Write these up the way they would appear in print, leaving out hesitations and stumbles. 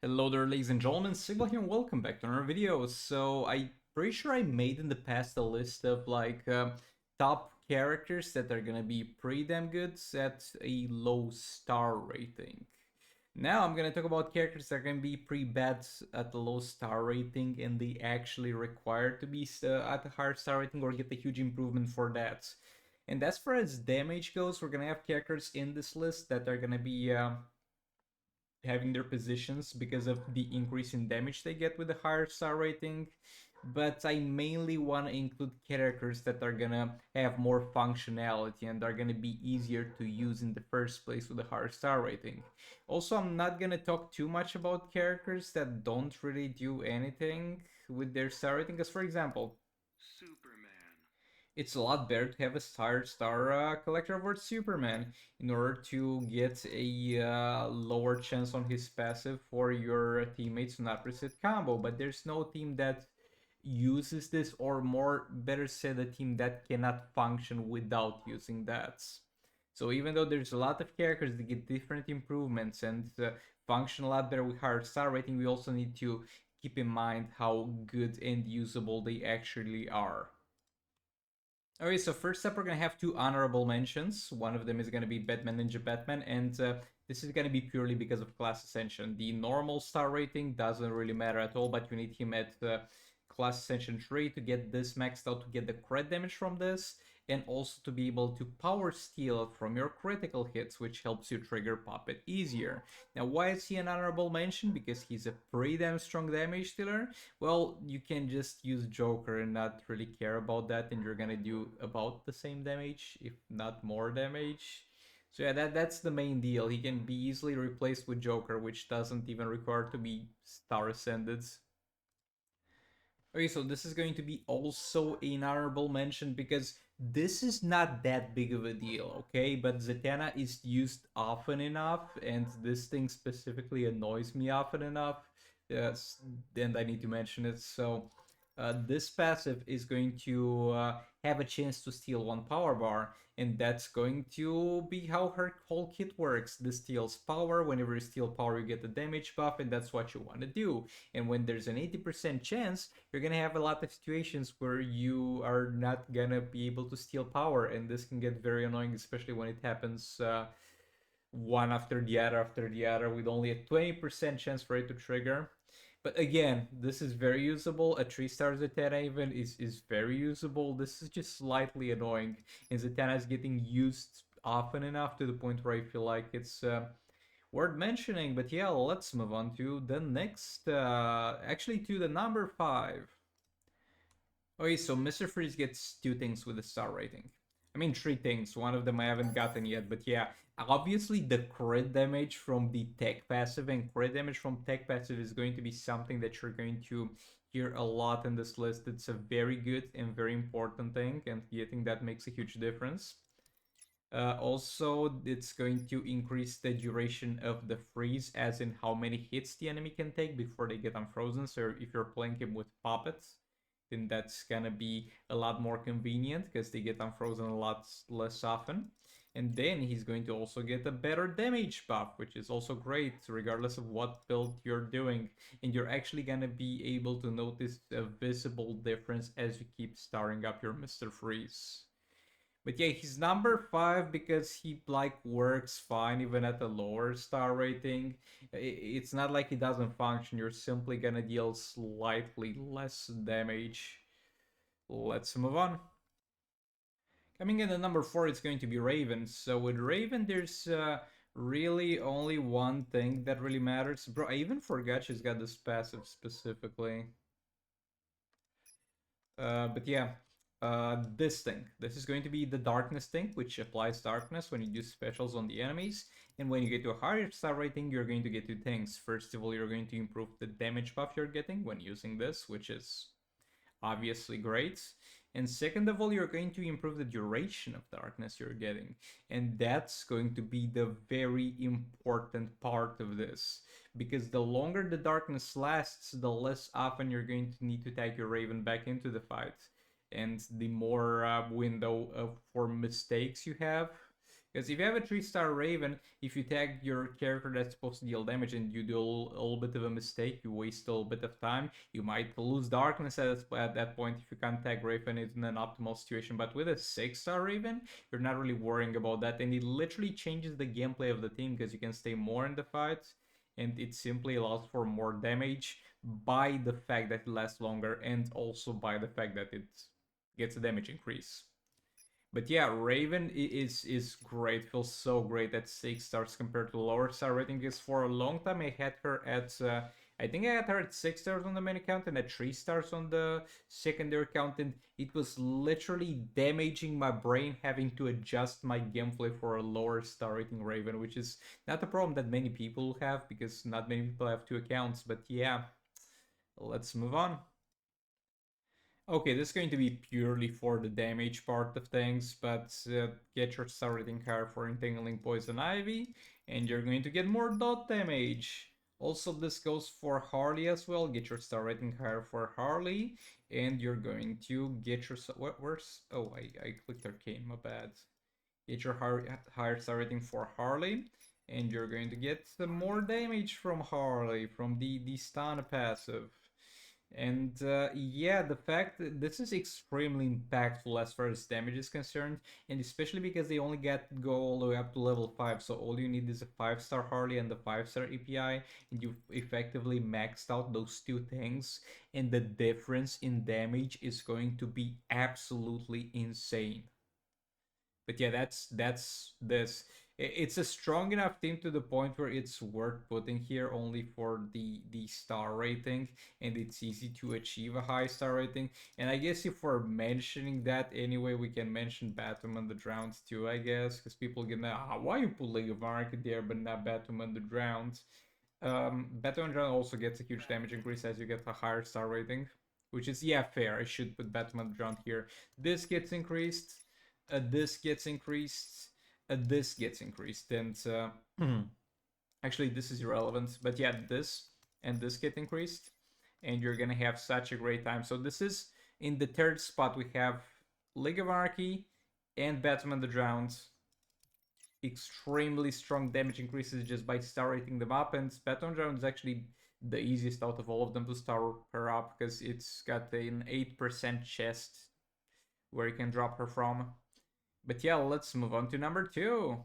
Hello there, ladies and gentlemen, Sigma here and welcome back to another video. So I'm pretty sure I made in the past a list of top characters that are gonna be pretty damn good at a low star rating. Now I'm gonna talk about characters that are gonna be pretty bad at the low star rating and they actually require to be at a higher star rating or get a huge improvement for that. And as far as damage goes, we're gonna have characters in this list that are gonna be having their positions because of the increase in damage they get with the higher star rating. But I mainly want to include characters that are gonna have more functionality and are gonna be easier to use in the first place with a higher star rating. Also, I'm not gonna talk too much about characters that don't really do anything with their star rating, because for example, it's a lot better to have a star collector over Superman in order to get a lower chance on his passive for your teammates to not reset combo. But there's no team that uses this, or more better said, a team that cannot function without using that. So even though there's a lot of characters that get different improvements and function a lot better with higher star rating, we also need to keep in mind how good and usable they actually are. Okay, so first up, we're gonna have two honorable mentions. One of them is gonna be Batman Ninja Batman, and this is gonna be purely because of class ascension. The normal star rating doesn't really matter at all, but you need him at class ascension 3 to get this maxed out, to get the crit damage from this, and also to be able to power steal from your critical hits, which helps you trigger Puppet easier. Now, why is he an honorable mention? Because he's a pretty damn strong damage dealer. Well, you can just use Joker and not really care about that, and you're gonna do about the same damage, if not more damage. So yeah, that's the main deal. He can be easily replaced with Joker, which doesn't even require to be star ascended. Okay, so this is going to be also an honorable mention because this is not that big of a deal, okay? But Zatanna is used often enough, and this thing specifically annoys me often enough. Yes, and I need to mention it. So, this passive is going to have a chance to steal one power bar, and that's going to be how her whole kit works. This steals power. Whenever you steal power, you get a damage buff, and that's what you want to do. And when there's an 80% chance, you're gonna have a lot of situations where you are not gonna be able to steal power, and this can get very annoying, especially when it happens one after the other, with only a 20% chance for it to trigger. But again, this is very usable. A 3-star Zatanna even is very usable. This is just slightly annoying, and Zatanna is getting used often enough to the point where I feel like it's worth mentioning. But yeah, let's move on to the next, actually to the number 5. Okay, so Mr. Freeze gets two things with a star rating. I mean, three things. One of them I haven't gotten yet, but yeah. Obviously, the crit damage from the tech passive and crit damage from tech passive is going to be something that you're going to hear a lot in this list. It's a very good and very important thing, and I think that makes a huge difference. Also, it's going to increase the duration of the freeze, as in how many hits the enemy can take before they get unfrozen. So if you're playing him with puppets, then that's gonna be a lot more convenient because they get unfrozen a lot less often. And then he's going to also get a better damage buff, which is also great regardless of what build you're doing. And you're actually gonna be able to notice a visible difference as you keep starring up your Mr. Freeze. But yeah, he's number 5 because he like works fine even at a lower star rating. It's not like he doesn't function. You're simply gonna deal slightly less damage. Let's move on. Coming in at number 4, it's going to be Raven. So with Raven, there's really only one thing that really matters. Bro, I even forgot she's got this passive specifically. But yeah, this thing. This is going to be the darkness thing, which applies darkness when you do specials on the enemies. And when you get to a higher star rating, you're going to get two things. First of all, you're going to improve the damage buff you're getting when using this, which is obviously great. And second of all, you're going to improve the duration of darkness you're getting. And that's going to be the very important part of this. Because the longer the darkness lasts, the less often you're going to need to tag your Raven back into the fight. And the more window for mistakes you have, Because if you have a 3-star Raven, if you tag your character that's supposed to deal damage and you do a little bit of a mistake, you waste a little bit of time, you might lose Darkness at that point if you can't tag Raven in an optimal situation. But with a 6-star Raven, you're not really worrying about that, and it literally changes the gameplay of the team because you can stay more in the fight, and it simply allows for more damage by the fact that it lasts longer and also by the fact that it gets a damage increase. But yeah, Raven is great. Feels so great at 6 stars compared to lower star rating. Because for a long time I had her at I think I had her at 6 stars on the main account and at 3 stars on the secondary account, and it was literally damaging my brain having to adjust my gameplay for a lower star rating Raven, which is not a problem that many people have because not many people have 2 accounts. But yeah, let's move on. Okay, this is going to be purely for the damage part of things, but get your star rating higher for Entangling Poison Ivy, and you're going to get more dot damage. Also, this goes for Harley as well. Get your star rating higher for Harley, and you're going to get your... Where's... Oh, I clicked Arcane, my bad. Get your higher star rating for Harley, and you're going to get more damage from Harley, from the stun passive. And yeah, the fact that this is extremely impactful as far as damage is concerned, and especially because they only get to go all the way up to level 5, so all you need is a 5-star Harley and the 5-star API, and you've effectively maxed out those two things, and the difference in damage is going to be absolutely insane. But yeah, that's this. It's a strong enough team to the point where it's worth putting here only for the star rating, and it's easy to achieve a high star rating. And I guess if we're mentioning that anyway, we can mention Batum and the Drowned too, I guess, because people get why you put League of Anarchy there but not Batum and the Drowned. Batum and Drowned also gets a huge damage increase as you get a higher star rating, which is, yeah, fair. I should put Batum and the Drowned here. This gets increased, this gets increased, this gets increased, and actually this is irrelevant, but yeah, this and this get increased, and you're gonna have such a great time. So this is in the third spot. We have League of Anarchy and Batman the Drowned. Extremely strong damage increases just by star rating them up, and Batman Drowned is actually the easiest out of all of them to star her up because it's got an 8% chest where you can drop her from. But yeah, let's move on to number 2.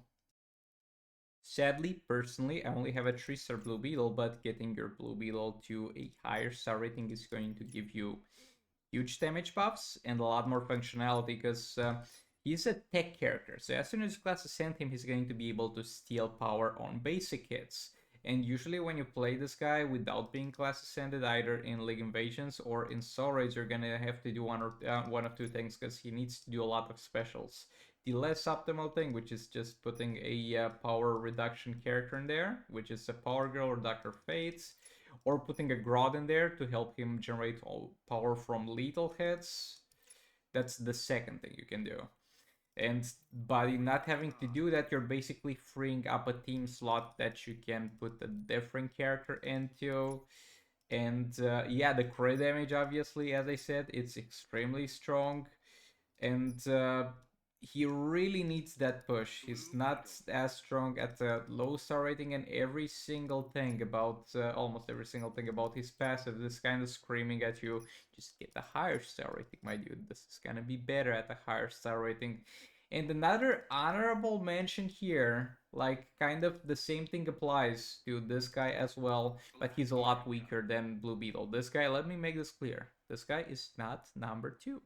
Sadly, personally, I only have a 3-star Blue Beetle, but getting your Blue Beetle to a higher star rating is going to give you huge damage buffs and a lot more functionality because he's a tech character. So as soon as class ascend him, he's going to be able to steal power on basic hits. And usually when you play this guy without being class ascended, either in League Invasions or in Soul Raids, you're gonna have to do one of two things because he needs to do a lot of specials. The less optimal thing, which is just putting a power reduction character in there, which is a Power Girl or Dr. Fates, or putting a Grodd in there to help him generate all power from lethal hits. That's the second thing you can do. And by not having to do that, you're basically freeing up a team slot that you can put a different character into. And yeah, the crit damage, obviously, as I said, it's extremely strong. And he really needs that push. He's not as strong at the low star rating, and every single thing about, almost every single thing about his passive is kind of screaming at you, just get a higher star rating, my dude. This is gonna be better at a higher star rating. And another honorable mention here, like kind of the same thing applies to this guy as well, but he's a lot weaker than Blue Beetle. This guy, let me make this clear, this guy is not number 2.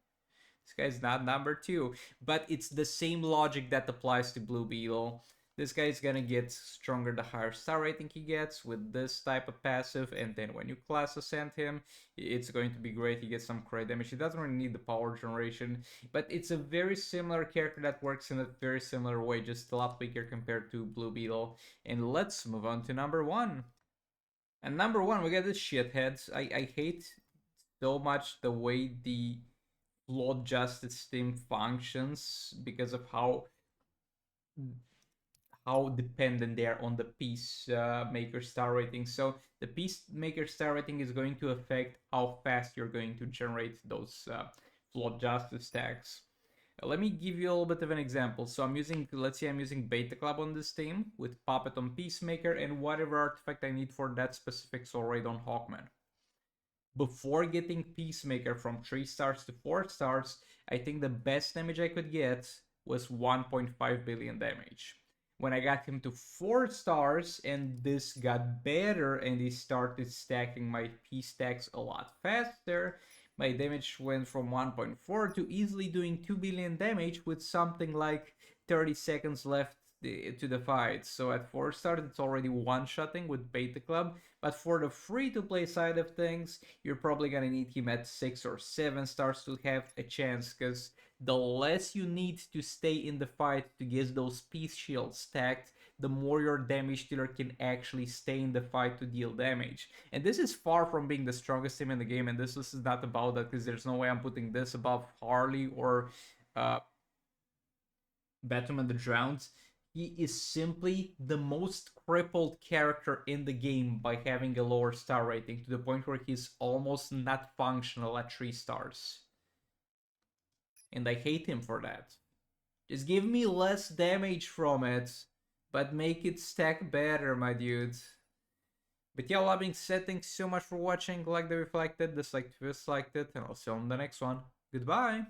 This guy's not number 2, but it's the same logic that applies to Blue Beetle. This guy's gonna get stronger the higher star rating he gets with this type of passive, and then when you class ascend him, it's going to be great. He gets some crit damage. He doesn't really need the power generation, but it's a very similar character that works in a very similar way, just a lot weaker compared to Blue Beetle. And let's move on to number 1. And number 1, we got the shitheads. I hate so much the way the flawed justice team functions because of how dependent they are on the Peacemaker star rating. So the Peacemaker star rating is going to affect how fast you're going to generate those flawed justice tags. Let me give you a little bit of an example. So I'm using, let's say I'm using Beta Club on this team with Puppet on Peacemaker and whatever artifact I need for that specific soul raid on Hawkman. Before getting Peacemaker from 3 stars to 4 stars, I think the best damage I could get was 1.5 billion damage. When I got him to 4 stars and this got better and he started stacking my P stacks a lot faster, my damage went from 1.4 to easily doing 2 billion damage with something like 30 seconds left to the fight. So at 4 stars, it's already one-shotting with Beta Club. But for the free-to-play side of things, you're probably gonna need him at 6 or 7 stars to have a chance, because the less you need to stay in the fight to get those peace shields stacked, the more your damage dealer can actually stay in the fight to deal damage. And this is far from being the strongest team in the game, and this is not about that, because there's no way I'm putting this above Harley or uh, Batman the Drowned. He is simply the most crippled character in the game by having a lower star rating, to the point where he's almost not functional at 3 stars. And I hate him for that. Just give me less damage from it, but make it stack better, my dude. But yeah, all that being said, thanks so much for watching. Like the reflected, dislike, disliked it, and I'll see you on the next one. Goodbye!